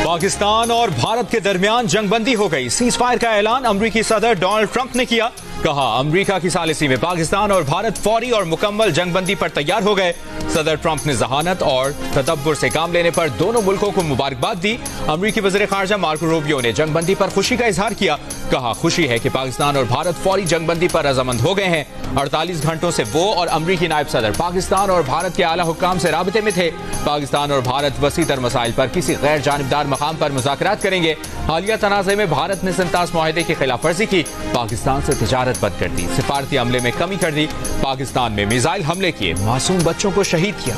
पाकिस्तान और भारत के दरमियान जंगबंदी हो गई। सीज फायर का ऐलान अमरीकी सदर डोनाल्ड ट्रंप ने किया। कहा, अमरीका की सालिसी में पाकिस्तान और भारत फौरी और मुकम्मल जंगबंदी पर तैयार हो गए। सदर ट्रंप ने जहानत और तदब्बुर से काम लेने पर दोनों मुल्कों को मुबारकबाद दी। अमरीकी वज़ीर ख़ारजा मार्को रूबियो ने जंगबंदी पर खुशी का इजहार किया। कहा, खुशी है कि पाकिस्तान और भारत फौरी जंगबंदी पर रजामंद हो गए हैं। 48 घंटों से वो और अमरीकी नायब सदर पाकिस्तान और भारत के आला हुक्काम से राबते में थे। पाकिस्तान और भारत वसी तर मसाइल पर किसी गैर जानिबदार मकाम पर मुज़ाकरात करेंगे। हालिया तनाज़े में भारत ने सिंतास मुआहदे की खिलाफ वर्जी की, पाकिस्तान से तिजारत बंद कर दी, सिफारती अमले में कमी कर दी, पाकिस्तान में मिसाइल हमले किए, मासूम बच्चों को शहीद किया।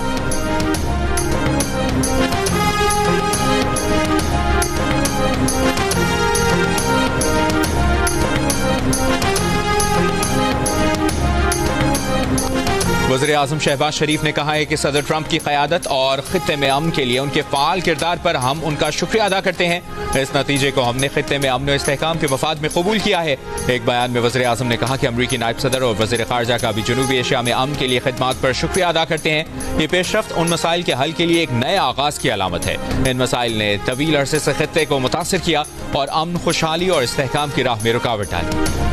वज़ीर-ए-आज़म शहबाज शरीफ ने कहा है कि सदर ट्रंप की क़यादत और खित्ते में अमन के लिए उनके फ़ाल किरदार पर हम उनका शुक्रिया अदा करते हैं। इस नतीजे को हमने खित्ते में अमन और इस्तेहकाम के मफाद में कबूल किया है। एक बयान में वज़ीर-ए-आज़म ने कहा कि अमरीकी नायब सदर और वज़ीर ख़ारजा का भी जनूबी एशिया में अमन के लिए खिदमात पर शुक्रिया अदा करते हैं। ये पेशरफ्त उन मसाइल के हल के लिए एक नए आगाज़ की अलामत है। इन मसाइल ने तवील अरसे से खित्ते को मुतासिर किया और अमन, खुशहाली और इस्तेहकाम की राह में रुकावट डाली।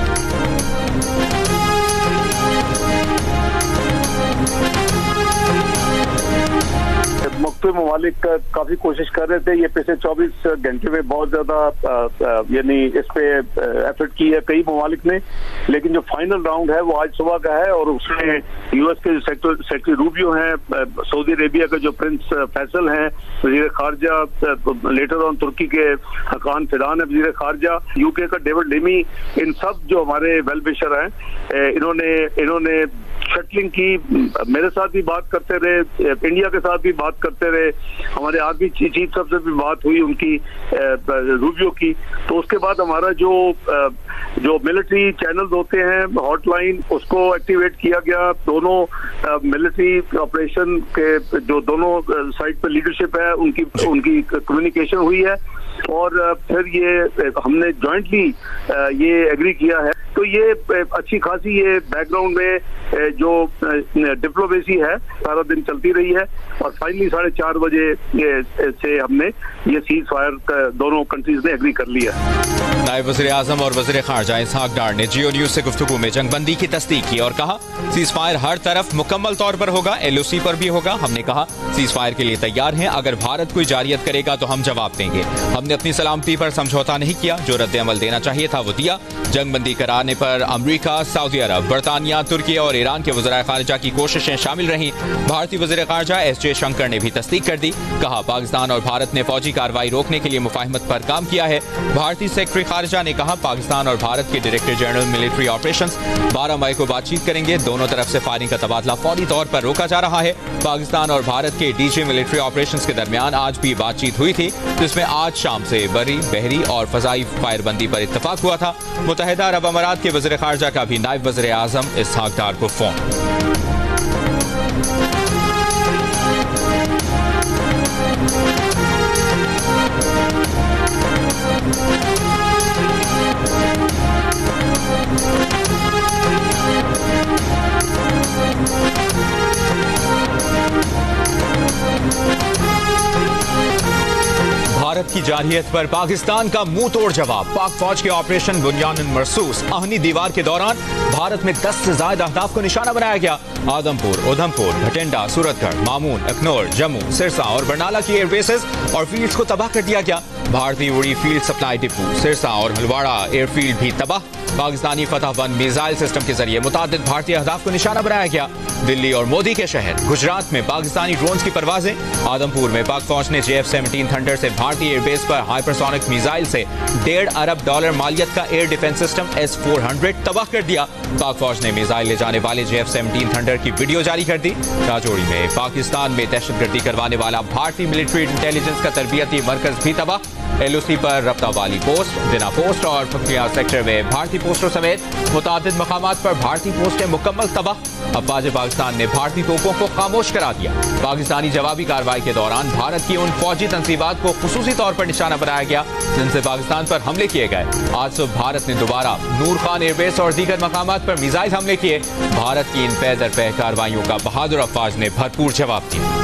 मुख्तलिफ ममालिक काफी कोशिश कर रहे थे। ये पिछले 24 घंटे में बहुत ज्यादा यानी इस पे एफर्ट की है कई ममालिक ने, लेकिन जो फाइनल राउंड है वो आज सुबह का है और उसमें यूएस के सेक्रेटरी रूबियो हैं, सऊदी अरेबिया के जो प्रिंस फैसल हैं वजीर खारजा, लेटर ऑन तुर्की के हकान फिदान है वजीर खारजा, यूके का डेविड लेमी, इन सब जो हमारे वेल विशर हैं इन्होंने शटलिंग की, मेरे साथ भी बात करते रहे, इंडिया के साथ भी बात करते रहे, हमारे आर्मी चीफ साहब से भी बात हुई उनकी रूबियो की। तो उसके बाद हमारा जो मिलिट्री चैनल्स होते हैं हॉटलाइन उसको एक्टिवेट किया गया। दोनों मिलिट्री ऑपरेशन के जो दोनों साइड पे लीडरशिप है उनकी कम्युनिकेशन हुई है और फिर ये हमने जॉइंटली ये एग्री किया है। तो ये अच्छी खासी ये बैकग्राउंड में जो डिप्लोमेसी है सारा दिन चलती रही है और फाइनली 4:30 बजे से हमने ये सीज फायर दोनों कंट्रीज ने एग्री कर लिया। नायब वज़ीर-ए-आज़म और वज़ीर ख़ारजा इसहाक डार ने जियो न्यूज़ से गुफ्तगू में जंगबंदी की तस्दीक की और कहा, सीज फायर हर तरफ मुकम्मल तौर पर होगा, LOC पर भी होगा। हमने कहा सीज फायर के लिए तैयार हैं, अगर भारत कोई जारियत करेगा तो हम जवाब देंगे। हमने अपनी सलामती पर समझौता नहीं किया, जो रद्द अमल देना चाहिए था वो दिया। जंगबंदी कराने पर अमरीका, सऊदी अरब, बरतानिया, तुर्की और ईरान के वज़ीर ख़ारजा की कोशिशें शामिल रहीं। भारतीय वज़ीर ख़ारजा S जयशंकर ने भी तस्दीक कर दी। कहा, पाकिस्तान और भारत ने फौजी कार्रवाई रोकने के लिए मुफाहमत पर काम किया है। भारतीय सेक्रेटरी ख़ारजा ने कहा, पाकिस्तान और भारत के डायरेक्टर जनरल मिलिट्री ऑपरेशंस 12 मई को बातचीत करेंगे। दोनों तरफ से फायरिंग का तबादला फौरी तौर पर रोका जा रहा है। पाकिस्तान और भारत के DG मिलिट्री ऑपरेशंस के दरमियान आज भी बातचीत हुई थी, जिसमें आज शाम से बरी, बहरी और फजाई फायरबंदी पर इत्तफाक हुआ था। मुत्तहिदा अरब अमारात के वज़ीर ख़ारजा का भी नायब वज़ीर-ए-आज़म इसहाक डार को फोन। भारत की जारहियत पर पाकिस्तान का मुंह तोड़ जवाब। पाक फौज के ऑपरेशन बुनियान मरसूस आहनी दीवार के दौरान भारत में 10 से ज्यादा अहदाफ को निशाना बनाया गया। आदमपुर, उधमपुर, भटिंडा, सूरतगढ़, मामून, अखनौर, जम्मू, सिरसा और बरनाला की एयरबेसेस और फील्ड्स को तबाह कर दिया गया। भारतीय उड़ी फील्ड सप्लाई डिपो, सिरसा और हलवाड़ा एयरफील्ड भी तबाह। पाकिस्तानी फतह बंद मिसाइल सिस्टम के जरिए मुतादिद भारतीय अहदाफ को निशाना बनाया गया। दिल्ली और मोदी के शहर गुजरात में पाकिस्तानी ड्रोन्स की परवाजें। आदमपुर में पाक फौज ने JF-17 थंडर से भारतीय एयरबेस पर हाइपरसोनिक मिसाइल से $1.5 अरब मालियत का एयर डिफेंस सिस्टम S-400 तबाह कर दिया। पाक फौज ने मिसाइल ले जाने वाले JF-17 थंडर की वीडियो जारी कर दी। राजौरी में पाकिस्तान में दहशतगर्दी करवाने वाला भारतीय मिलिट्री इंटेलिजेंस का तरबियती मरकज भी तबाह। LOC पर रफ्ता वाली पोस्ट, दिना पोस्ट और फकिया सेक्टर में भारतीय पोस्टों समेत मुतादिद मकामात पर भारतीय पोस्टें मुकम्मल तबाह। अफवाज पाकिस्तान ने भारतीय तोपों को खामोश करा दिया। पाकिस्तानी जवाबी कार्रवाई के दौरान भारत की उन फौजी तंसीबात को खुसूसी तौर पर निशाना बनाया गया जिनसे पाकिस्तान पर हमले किए गए। आज सुबह भारत ने दोबारा नूर खान एयरबेस और दीगर मकामात पर मिसाइल हमले किए। भारत की इन पै दर पै कार्रवाइयों का बहादुर अफवाज ने भरपूर जवाब दिया।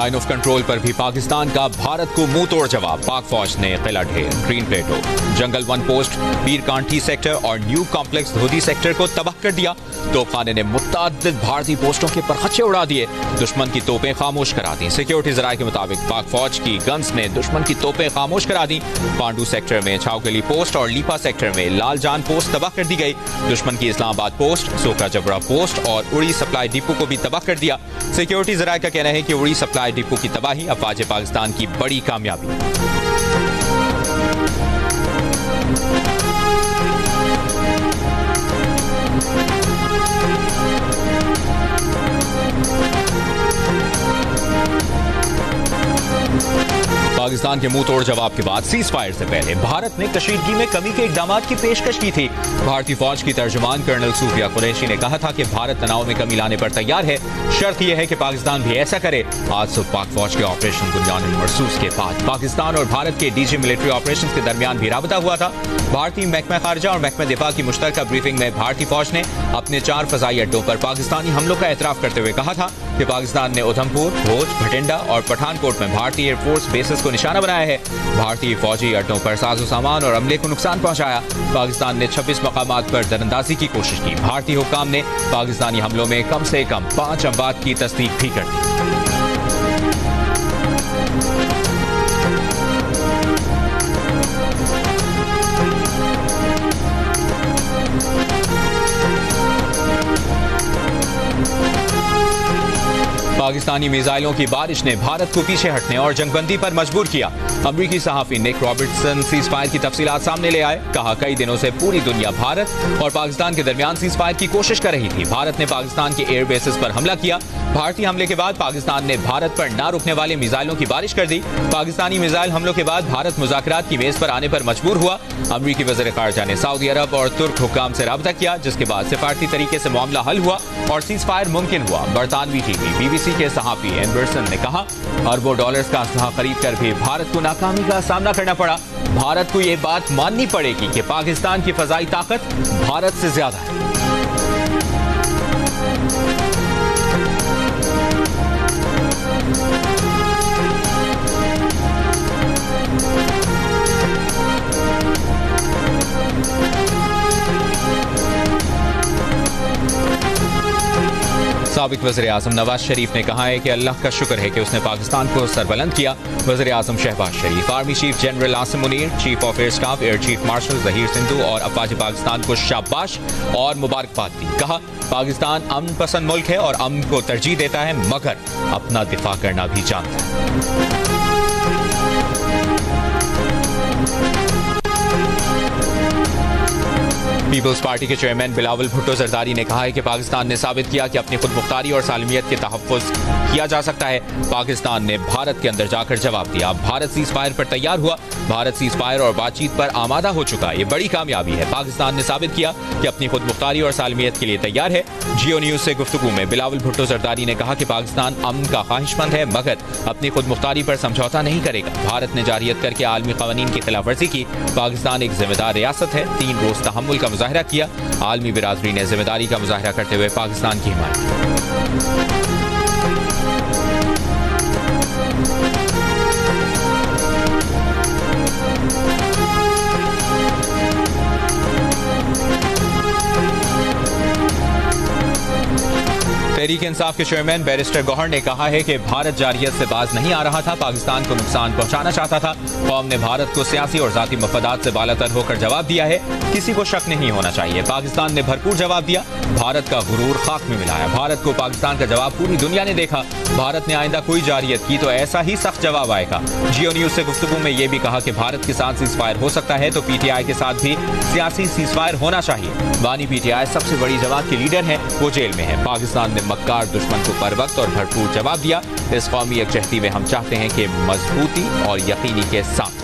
लाइन ऑफ कंट्रोल पर भी पाकिस्तान का भारत को मुंह तोड़ जवाब, पाक फौज ने किला ढेर, ग्रीन प्लेटो, जंगल वन पोस्ट, पीर कांठी सेक्टर और न्यू कॉम्प्लेक्स धोदी सेक्टर को तबाह कर दिया। तोपखाने ने मुतअद्दिद भारतीय पोस्टों के परखच्चे उड़ा दिए, दुश्मन की तोपें खामोश करा दी। सिक्योरिटी जराये के मुताबिक पाक फौज की गन्स ने दुश्मन की तोपें खामोश करा दी। पांडू सेक्टर में छावकली पोस्ट और लीपा सेक्टर में लालजान पोस्ट तबाह कर दी गई। दुश्मन की इस्लामाबाद पोस्ट, सोकरा जबरा पोस्ट और उड़ी सप्लाई डिपो को भी तबाह कर दिया। सिक्योरिटी जराये का कहना है कि उड़ी सप्लाई डिपो की तबाही अफवाज पाकिस्तान की बड़ी कामयाबी। पाकिस्तान के मुंह तोड़ जवाब के बाद सीज फायर से पहले भारत ने कशीदगी में कमी के इकदामात की पेशकश की थी। भारतीय फौज की तर्जुमान कर्नल सूफिया कुरैशी ने कहा था कि भारत तनाव में कमी लाने पर तैयार है, शर्त यह है कि पाकिस्तान भी ऐसा करे। आज सुबह पाक फौज के ऑपरेशन बुनियान मरसूस के बाद पाकिस्तान और भारत के डीजी मिलिट्री ऑपरेशन के दरमियान भी राबता हुआ था। भारतीय महकमा खारजा और महकमा दिफा की मुश्तरका ब्रीफिंग में भारतीय फौज ने अपने 4 फजाई अड्डों पर पाकिस्तानी हमलों का एतराफ करते हुए कहा था कि पाकिस्तान ने उधमपुर, भोज, भटिंडा और पठानकोट में भारतीय एयरफोर्स बेसेस को निशाना बनाया है। भारतीय फौजी अड्डों पर साजो सामान और अमले को नुकसान पहुंचाया। पाकिस्तान ने 26 मकामात पर दरअंदाजी की कोशिश की। भारतीय हुक्काम ने पाकिस्तानी हमलों में कम से कम 5 अमवात की तस्दीक भी कर दी। पाकिस्तानी मिसाइलों की बारिश ने भारत को पीछे हटने और जंगबंदी पर मजबूर किया। अमरीकी सहाफी निक रॉबर्टसन सीज फायर की तफसीलात सामने ले आए। कहा, कई दिनों से पूरी दुनिया भारत और पाकिस्तान के दरमियान सीज फायर की कोशिश कर रही थी। भारत ने पाकिस्तान के एयर बेसिस पर हमला किया। भारतीय हमले के बाद पाकिस्तान ने भारत पर ना रुकने वाले मिसाइलों की बारिश कर दी। पाकिस्तानी मिसाइल हमलों के बाद भारत मुज़ाकरात की मेज पर आने पर मजबूर हुआ। अमरीकी वज़ीर ख़ारजा ने सऊदी अरब और तुर्क हुक्काम से राब्ता किया, जिसके बाद सिफारती तरीके से मामला हल हुआ और सीज फायर मुमकिन हुआ। बरतानवी टीवी BBC के सहाफी एंडरसन ने कहा, अरबों डॉलर्स का असलहा खरीद कर भी भारत को नाकामी का सामना करना पड़ा। भारत को ये बात माननी पड़ेगी कि पाकिस्तान की फजाई ताकत भारत से ज्यादा है। साबिक वज़ीर आज़म नवाज शरीफ ने कहा है कि अल्लाह का शुक्र है कि उसने पाकिस्तान को सरबलंद किया। वज़ीर आज़म Shehbaz Sharif, army chief general Asim Munir, chief of air staff air chief marshal Zaheer Sidhu और अफवाज पाकिस्तान को शाबाश और मुबारकबाद दी। कहा, पाकिस्तान अमन पसंद मुल्क है और अमन को तरजीह देता है, मगर अपना दिफा करना भी जानता है। पीपल्स पार्टी के चेयरमैन बिलावल भुट्टो जरदारी ने कहा है कि पाकिस्तान ने साबित किया कि अपनी खुद मुख्तारी और सालमियत के तहफ़्फ़ुज़ किया जा सकता है। पाकिस्तान ने भारत के अंदर जाकर जवाब दिया। भारत सीज फायर पर तैयार हुआ। भारत सीज फायर और बातचीत पर आमादा हो चुका। ये बड़ी कामयाबी है। पाकिस्तान ने साबित किया कि अपनी खुद मुख्तारी और सालमियत के लिए तैयार है। जियो न्यूज़ से गुफ्तगू में बिलावल भुट्टो जरदारी ने कहा कि पाकिस्तान अमन का ख्वाहिशमंद है, मगर अपनी खुद मुख्तारी पर समझौता नहीं करेगा। भारत ने जारियत करके आलमी क़वानीन की खिलाफ वर्जी की। पाकिस्तान एक जिम्मेदार रियासत है। 3 रोज़ तहम्मुल का मुजाहरा किया। आलमी बिरादरी ने जिम्मेदारी का मुजाहरा करते हुए पाकिस्तान की हिमायत की। तहरीक इंसाफ के चेयरमैन बैरिस्टर गौहर ने कहा है कि भारत जारियत से बाज नहीं आ रहा था, पाकिस्तान को नुकसान पहुंचाना चाहता था। कौम ने भारत को सियासी और जाती मफादात से बालातर होकर जवाब दिया है। किसी को शक नहीं होना चाहिए। पाकिस्तान ने भरपूर जवाब दिया। भारत का गुरूर खाक में मिलाया। भारत को पाकिस्तान का जवाब पूरी दुनिया ने देखा। भारत ने आइंदा कोई जारियत की तो ऐसा ही सख्त जवाब आएगा। जियो न्यूज़ से गुफ्तगू में यह भी कहा कि भारत के साथ सीज फायर हो सकता है तो PTI के साथ भी सियासी सीज फायर होना चाहिए। बानी PTI सबसे बड़ी जमात के लीडर हैं, वो जेल में है। पाकिस्तान ने मक्कार दुश्मन को बर वक्त और भरपूर जवाब दिया। इस कौमी यकजहती में हम चाहते हैं कि मजबूती और यकीनी के साथ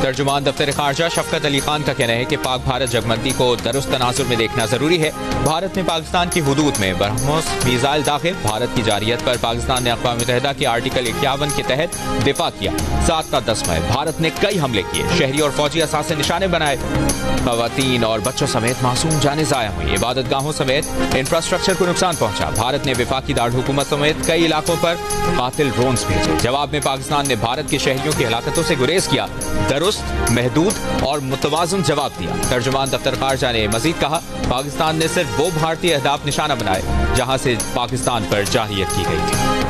तर्जुमान दफ्तर खारजा शफकत अली खान का कहना है कि पाक भारत जगबंदी को दुरुस्त तनाजुर में देखना जरूरी है। भारत ने पाकिस्तान की हुदूद में ब्रह्मोस मिसाइल दाखिल, भारत की जारियत पर पाकिस्तान ने अक़वाम मुत्तहिदा के आर्टिकल 51 के तहत दिफा किया। 7 का 10 में भारत ने कई हमले किए, शहरी और फौजी असासे निशाने बनाए, खवातीन और बच्चों समेत मासूम जाने ज़ाया हुई, इबादत गाहों समेत इंफ्रास्ट्रक्चर को नुकसान पहुंचा। भारत ने वफाकी दारकूमत समेत कई इलाकों पर कातिल ड्रोन्स भेजे। जवाब में पाकिस्तान ने भारत के शहरियों की हलाकतों से गुरेज किया, दुरुस्त, महदूद और मुतवाज़न जवाब दिया। तर्जुमान दफ्तर खारजा ने मजीद कहा, पाकिस्तान ने सिर्फ वो भारतीय अहदाफ निशाना बनाए जहां से पाकिस्तान पर जाहियत की गई थी।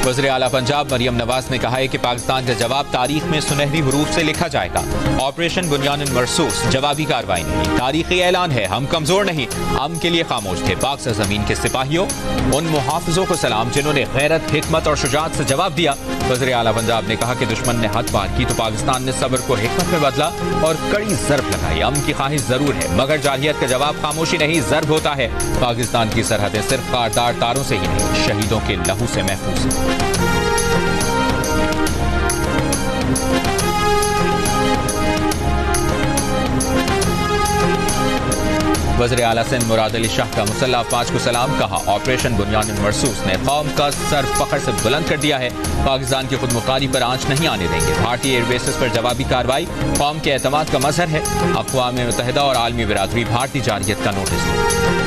वज़ीर आला पंजाब मरियम नवाज ने कहा है कि पाकिस्तान का जवाब तारीख में सुनहरी हुरूफ से लिखा जाएगा। ऑपरेशन बुनियानुल मरसूस जवाबी कार्रवाई नहीं, तारीखी ऐलान है, हम कमजोर नहीं, अमन के लिए खामोश थे। पाक सरजमीन के सिपाहियों, उन मुहाफिजों को सलाम जिन्होंने गैरत, हिकमत और शुजाअत से जवाब दिया। वज़ीर आला पंजाब ने कहा कि दुश्मन ने हद पार की तो पाकिस्तान ने सब्र को हिकमत में बदला और कड़ी ज़रब लगाई। अमन की ख्वाहिश जरूर है मगर जारहियत का जवाब खामोशी नहीं, ज़रब होता है। पाकिस्तान की सरहदें सिर्फ कारदार तारों से ही नहीं, शहीदों के लहू से महफूज हैं। वज़ीर आला सिंध मुराद अली शाह का मुसल्लह अफवाज को सलाम, कहा ऑपरेशन बुनियानुल मरसूस ने कौम का सर फख्र से बुलंद कर दिया है। पाकिस्तान की खुदमुख्तारी पर आंच नहीं आने देंगे। भारतीय एयरबेसेस पर जवाबी कार्रवाई कौम के एतमाद का मजहर है। अक़वाम मुत्तहिदा और आलमी बिरादरी भारतीय जारहियत का नोटिस ले।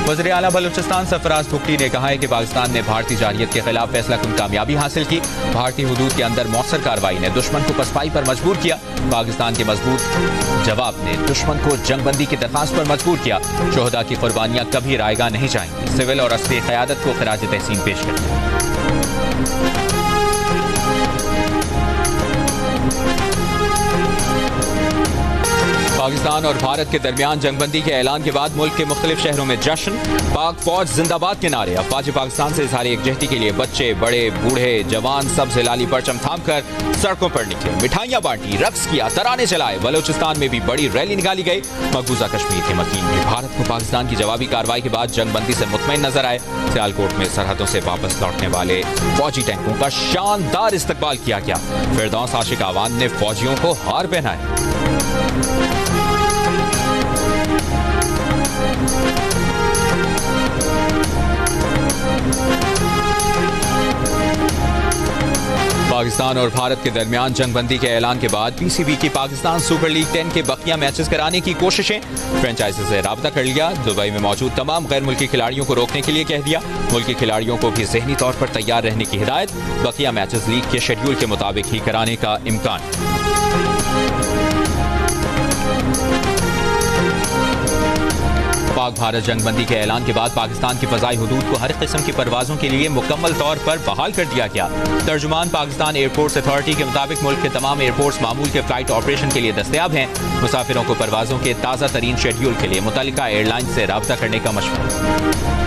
वज़ीर आला बलूचिस्तान सरफराज भुट्टी ने कहा है कि पाकिस्तान ने भारतीय जारहियत के खिलाफ फैसलाकुन कामयाबी हासिल की। भारतीय हुदूद के अंदर मौसर कार्रवाई ने दुश्मन को पसपाई पर मजबूर किया। पाकिस्तान के मजबूत जवाब ने दुश्मन को जंगबंदी की दरख्वास्त पर मजबूर किया। शोहदा की कुर्बानियां कभी रायगा नहीं जाएंगी। सिविल और अस्करी क़यादत को खिराज तहसीन पेश करते हैं। पाकिस्तान और भारत के दरमियान जंगबंदी के ऐलान के बाद मुल्क के मुख्तलिफ शहरों में जश्न, पाक फौज जिंदाबाद के नारे। अफवाज पाकिस्तान से इजहार एकजहती के लिए बच्चे, बड़े, बूढ़े, जवान सब हिलाली परचम थाम कर सड़कों पर निकले, मिठाइयां बांटी, रक्स किया, तराने चलाए। बलूचिस्तान में भी बड़ी रैली निकाली गई। मकबूजा कश्मीर के मकीन भी भारत को पाकिस्तान की जवाबी कार्रवाई के बाद जंगबंदी से मुतमईन नजर आए। सियालकोट में सरहदों से वापस लौटने वाले फौजी टैंकों का शानदार इस्तकबाल किया गया। फिरदौस आशिक आवान ने फौजियों को हार पहनाए। पाकिस्तान और भारत के दरमियान जंगबंदी के ऐलान के बाद पीसीबी की पाकिस्तान सुपर लीग 10 के बकिया मैचेस कराने की कोशिशें, फ्रेंचाइजी से राब्ता कर लिया। दुबई में मौजूद तमाम गैर मुल्की खिलाड़ियों को रोकने के लिए कह दिया। मुल्की खिलाड़ियों को भी ज़हनी तौर पर तैयार रहने की हिदायत। बकिया मैचेस लीग के शेड्यूल के मुताबिक ही कराने का इम्कान। पाक भारत जंगबंदी के ऐलान के बाद पाकिस्तान की फ़ज़ाई हुदूद को हर किस्म की परवाज़ों के लिए मुकम्मल तौर पर बहाल कर दिया गया। तर्जुमान पाकिस्तान एयरपोर्ट्स अथॉरिटी के मुताबिक मुल्क के तमाम एयरपोर्ट्स मामूल के फ़्लाइट ऑपरेशन के लिए दस्तयाब हैं। मुसाफिरों को परवाज़ों के ताज़ा तरीन शेड्यूल के लिए मुतल्लिका एयरलाइन से राब्ता करने का मशवरा।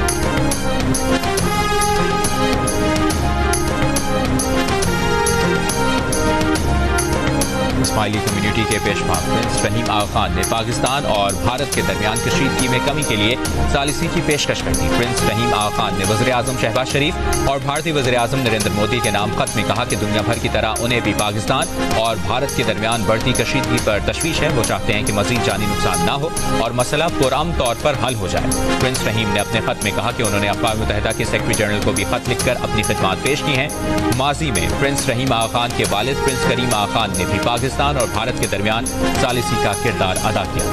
इस्माइली कम्युनिटी के पेशवा प्रिंस फहीम आगा खान ने पाकिस्तान और भारत के दरमियान कशीदगी में कमी के लिए सालिसी की पेशकश कर दी। प्रिंस फहीम आगा खान ने वज़ीर आज़म शहबाज शरीफ और भारतीय वज़ीर आज़म नरेंद्र मोदी के नाम खत में कहा कि दुनिया भर की तरह उन्हें भी पाकिस्तान और भारत के दरमियान बढ़ती कशीदगी पर तशवीश है। वो चाहते हैं कि मज़ीद जानी नुकसान न हो और मसला पुरअमन तौर पर हल हो जाए। प्रिंस फहीम ने अपने खत में कहा कि उन्होंने अक़वाम मुत्तहिदा के सेक्रेटरी जनरल को भी खत लिखकर अपनी खिदमत पेश की हैं। माजी में प्रिंस फहीम आगा खान के वालिद प्रिंस करीम आगा खान ने भी पाकिस्तान और भारत के दरमियान सालिसी का किरदार अदा किया।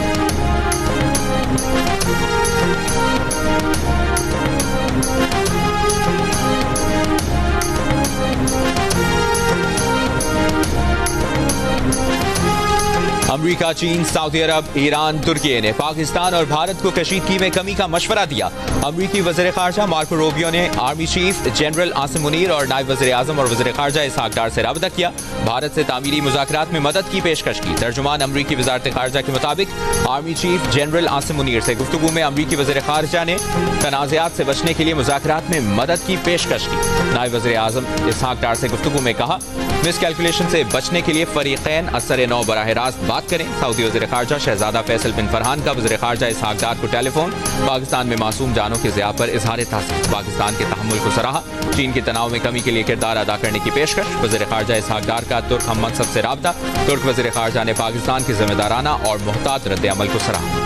अमेरिका, चीन, सऊदी अरब, ईरान, तुर्की ने पाकिस्तान और भारत को कशीदगी में कमी का मशवरा दिया। अमेरिकी वज़ीर ख़ारजा मार्को रूबियो ने army chief general Asim Munir और नायब वज़ीर आज़म और वज़ीर ख़ारजा इसहाक डार से राबता किया। भारत से तामीरी मुज़ाकरात में मदद की पेशकश की। तर्जुमान अमेरिकी वज़ारत ख़ारजा के मुताबिक army chief general Asim Munir से गुफ्तगू में अमेरिकी वज़ीर ख़ारजा ने तनाज़ात से बचने के लिए मुज़ाकरात में मदद की पेशकश की। नायब वज़ीर आज़म इसहाक डार से गुफ्तगू में कहा, मिस कैलकुलेशन से बचने के लिए फरीक़ैन असर नौ बराह रास्त बात करें। सऊदी वज़ीर ख़ारजा शहज़ादा फैसल बिन फरहान का वज़ीर ख़ारजा इसहाक डार को टेलीफोन। पाकिस्तान में मासूम जानों के ज़िया पर इज़हार तासीर। पाकिस्तान के तहम्मुल को सराहा। चीन के तनाव में कमी के लिए किरदार अदा करने की पेशकश। वज़ीर ख़ारजा इसहाक डार का तुर्क हम मनसब से राबता। तुर्क वज़ीर ख़ारजा ने पाकिस्तान के ज़िम्मेदाराना और मुहतात रद्द अमल को सराहा।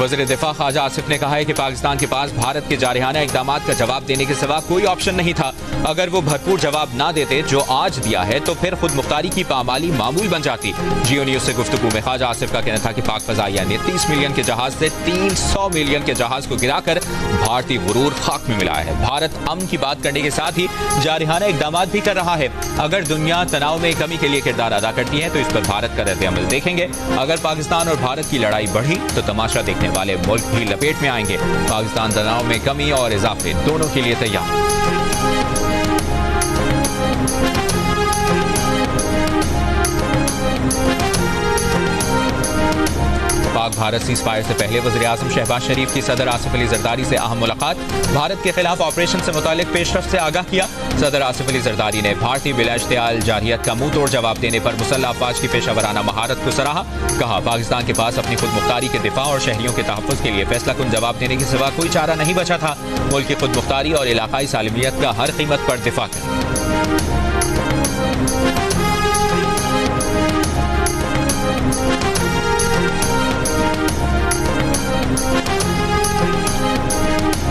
वज़ीर दिफा ख्वाजा आसिफ ने कहा है कि पाकिस्तान के पास भारत के जारहाना इक़दाम का जवाब देने के सिवा कोई ऑप्शन नहीं था। अगर वो भरपूर जवाब ना देते जो आज दिया है तो फिर खुद मुख्तारी की पामाली मामूल बन जाती। जियो न्यूज़ से गुफ्तगू में ख्वाजा आसिफ का कहना था कि पाक फ़ज़ाइया ने 30 मिलियन के जहाज से 300 मिलियन के जहाज को गिराकर भारतीय गुरूर खाक में मिलाया है। भारत अमन की बात करने के साथ ही जारहाना इक़दाम भी कर रहा है। अगर दुनिया तनाव में कमी के लिए किरदार अदा करती है तो इस पर भारत का रद्द अमल देखेंगे। अगर पाकिस्तान और भारत की लड़ाई बढ़ी तो तमाशा देखने वाले मुल्क भी लपेट में आएंगे। पाकिस्तान तनाव में कमी और इजाफे दोनों के लिए तैयार। पाक भारत सीज़ फायर से पहले वज़ीर आज़म शहबाज शरीफ की सदर आसिफ अली जरदारी से अहम मुलाकात। भारत के खिलाफ ऑपरेशन से मुतालिक पेशरफ से आगाह किया। सदर आसिफ अली जरदारी ने भारतीय बिलाइश्तियाल जारहियत का मुंह तोड़ जवाब देने पर मुसल्लह अफवाज की पेशावराना महारत को सराहा। कहा, पाकिस्तान के पास अपनी खुद मुख्तारी के दिफा और शहरियों के तहफ़्फ़ुज़ के लिए फैसला कुन जवाब देने के सिवा कोई चारा नहीं बचा था। मुल्क की खुद मुख्तारी और इलाकाई सालमियत का हर कीमत पर दिफा करें।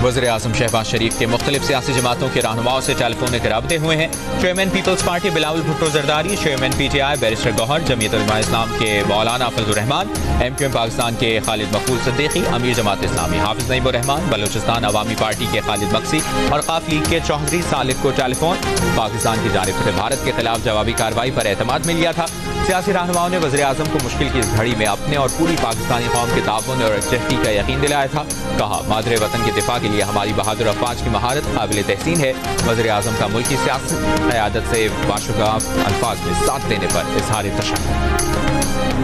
वज़ीर आज़म शहबाज शरीफ के मुख्तलिफ सियासी जमातों के रहनुमाओं से टेलीफोनिक राबते हुए हैं। Chairman Peoples Party Bilawal Bhutto Zardari, chairman PTI barrister Gohar, Jamiat Ulema Islam के मौलाना फजलुर रहमान, MQM पाकिस्तान के खालिद मकबूल सिद्दीकी, अमीर जमात इस्लामी हाफिज नईमुर रहमान, बलोचिस्तान अवामी पार्टी के खालिद मक्सी और क़ाफ लीग के चौधरी सालिक को टेलीफोन। पाकिस्तान की जानिब से भारत के खिलाफ जवाबी कार्रवाई पर एतमाद मिल गया था। सियासी रहनुमाओं ने वज़ीर आज़म को मुश्किल की इस घड़ी में अपने और पूरी पाकिस्तानी कौम के ताउन और यकजहती का यकीन दिलाया था। कहा, मादरे वतन के दिफा के लिए हमारी बहादुर अफवाज की महारत काबिल तहसीन है। वज़ीर आज़म का मुल्की सियासी क़यादत से बाशुगाफ अल्फाज में साथ देने पर इज़हार तशक्कुर।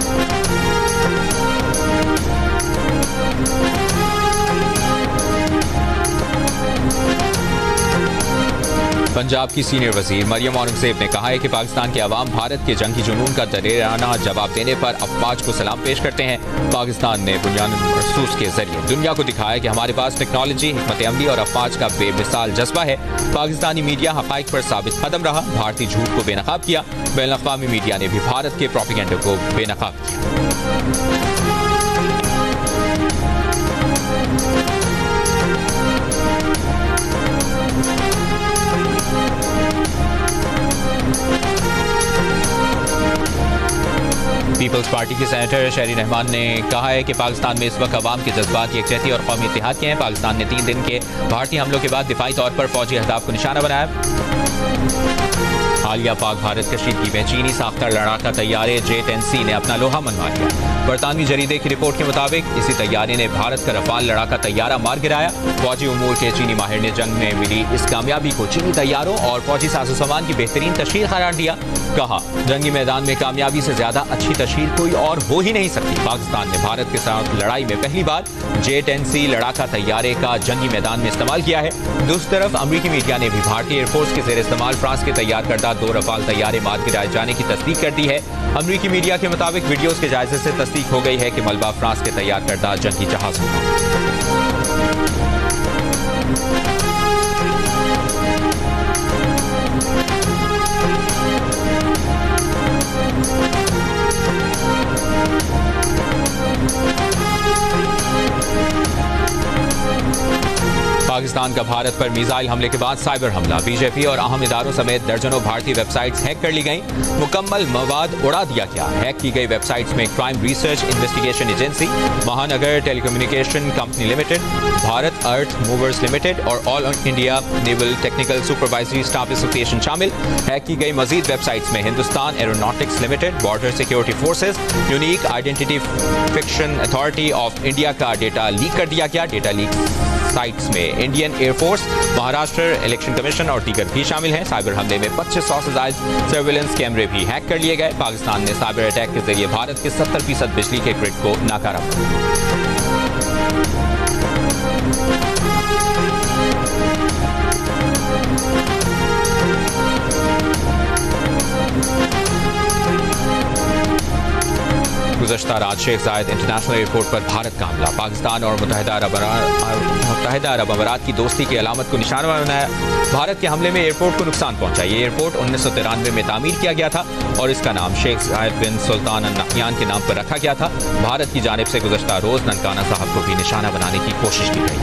पंजाब की सीनियर वजीर मरियम औरंगजेब ने कहा है कि पाकिस्तान के अवाम भारत के जंगी जुनून का दलेराना जवाब देने पर अफवाज को सलाम पेश करते हैं। पाकिस्तान ने बुनियादी महसूस के जरिए दुनिया को दिखाया कि हमारे पास टेक्नोलॉजी, हिकमत अमली और अफवाज का बेमिसाल जज्बा है। पाकिस्तानी मीडिया हक़ाइक़ पर साबित कदम रहा, भारतीय झूठ को बेनकाब किया। बैनुल अक़वामी मीडिया ने भी भारत के प्रोपेगेंडा को बेनकाब किया। पीपल्स पार्टी के सेनेटर शहरी रहमान ने कहा है कि पाकिस्तान में इस वक्त अवाम के जज्बात यकजहती और कौमी इत्तेहाद के हैं। पाकिस्तान ने 3 दिन के भारतीय हमलों के बाद दिफाई तौर पर फौजी अहदाफ को निशाना बनाया। हालिया पाक भारत कशीदगी में चीनी साख्ता लड़ाका तैयारे J-10C ने अपना लोहा मनवा लिया। बरतानवी जरीदे की रिपोर्ट के मुताबिक इसी तैयारे ने भारत का रफाल लड़ाका तैयारा मार गिराया। फौजी उमूर के चीनी माहिर ने जंग में मिली इस कामयाबी को चीनी तैयारों और फौजी साजो सामान की बेहतरीन तशहीर करार दिया। कहा, जंगी मैदान में कामयाबी से ज्यादा अच्छी तशहीर कोई और हो ही नहीं सकती। पाकिस्तान ने भारत के साथ लड़ाई में पहली बार J-10C लड़ाका तैयारे का जंगी मैदान में इस्तेमाल किया है। दूसरी तरफ अमरीकी मीडिया ने भी भारतीय एयरफोर्स के जेर इस्तेमाल फ्रांस के तैयार करदा 2 रफाल तैयारे मार गिराए जाने की तस्दीक कर दी है। अमरीकी मीडिया के मुताबिक वीडियोस के जायजे से तस्दीक हो गई है कि मलबा फ्रांस के तैयार करदा जंगी जहाज होगा। पाकिस्तान पाकिस्तान का भारत पर मिसाइल हमले के बाद साइबर हमला, बीजेपी और अहम इदारों समेत दर्जनों भारतीय वेबसाइट्स हैक कर ली गईं, मुकम्मल मवाद उड़ा दिया गया। हैक की गई वेबसाइट्स में क्राइम रिसर्च इन्वेस्टिगेशन एजेंसी, महानगर टेलीकम्युनिकेशन कंपनी लिमिटेड, भारत अर्थ मूवर्स लिमिटेड और all India naval technical supervisory staff association शामिल। हैक की गई मजीद वेबसाइट्स में Hindustan aeronautics limited, border security forces, unique identity fiction authority of India का डेटा लीक कर दिया गया। डेटा लीक साइट्स में Indian air force, Maharashtra election commission और दीगर भी शामिल हैं। साइबर हमले में 2500 से ज्यादा सर्विलेंस कैमरे भी हैक कर लिए गए। पाकिस्तान ने साइबर अटैक के जरिए भारत के 70% बिजली के ग्रिड को नाकारा। गुज़श्ता रात शेख जायद इंटरनेशनल एयरपोर्ट पर भारत का हमला, पाकिस्तान और मुत्तहिदा अरब अमारात की दोस्ती की अलामत को निशाना बनाया। भारत के हमले में एयरपोर्ट को नुकसान पहुंचा। ये एयरपोर्ट 1993 में तामीर किया गया था और इसका नाम शेख जायद बिन सुल्तान अल नहयान के नाम पर रखा गया था। भारत की जानिब से गुज़श्ता रोज ननकाना साहब को भी निशाना बनाने की कोशिश की गई।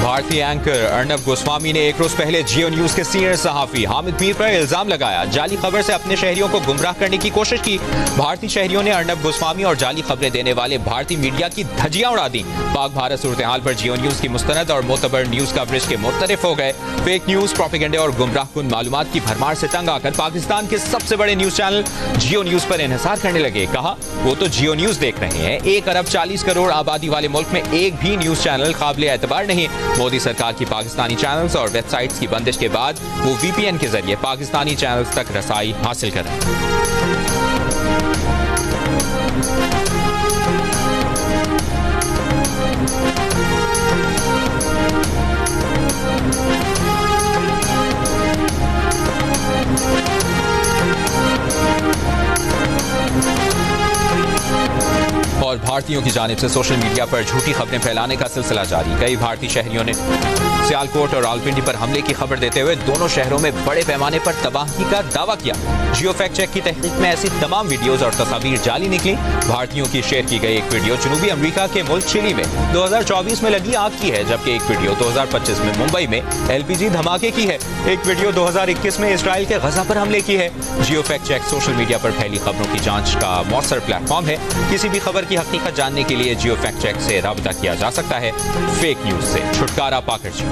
भारतीय एंकर अर्नब गोस्वामी ने एक रोज पहले जियो न्यूज के सीनियर सहाफी हामिद मीर पर इल्जाम लगाया, जाली खबर से अपने शहरियों को गुमराह करने की कोशिश की। भारतीय शहरियों ने अर्नब गोस्वामी और जाली खबरें देने वाले भारतीय मीडिया की धज्जियां उड़ा दी। पाक भारत सूरत हाल पर जियो न्यूज की मुस्तनद और मोतबर न्यूज कवरेज के मुख्तलिफ हो गए। फेक न्यूज, प्रोपेगेंडे और गुमराहकुन मालूमात की भरमार से तंग आकर पाकिस्तान के सबसे बड़े न्यूज चैनल जियो न्यूज पर इन्हिसार करने लगे। कहा वो तो जियो न्यूज देख रहे हैं, 1 अरब 40 करोड़ आबादी वाले मुल्क में एक भी न्यूज चैनल काबिल एतबार नहीं। मोदी सरकार की पाकिस्तानी चैनल्स और वेबसाइट्स की बंदिश के बाद वो वीपीएन के जरिए पाकिस्तानी चैनल्स तक रसाई हासिल कर रहे हैं। और भारतीयों की जानिब से सोशल मीडिया पर झूठी खबरें फैलाने का सिलसिला जारी। कई भारतीय शहरियों ने सियालकोट और रावलपिंडी पर हमले की खबर देते हुए दोनों शहरों में बड़े पैमाने पर तबाही का दावा किया। जियो फैक्ट चेक की तहकीक में ऐसी तमाम वीडियोज और तस्वीर जाली निकली। भारतीयों की शेयर की गई एक वीडियो जनूबी अमेरिका के मुल्क चिली में 2024 में लगी आग की है, जबकि एक वीडियो 2025 में मुंबई में एलपीजी धमाके की है। एक वीडियो 2021 में इसराइल के गजा पर हमले की है। जियो फैक्ट चेक सोशल मीडिया पर फैली खबरों की जांच का मौसर प्लेटफॉर्म है। किसी भी खबर की हकीकत जानने के लिए जियो फैक्ट चेक से राब्ता किया जा सकता है। फेक न्यूज से छुटकारा पाकर जी।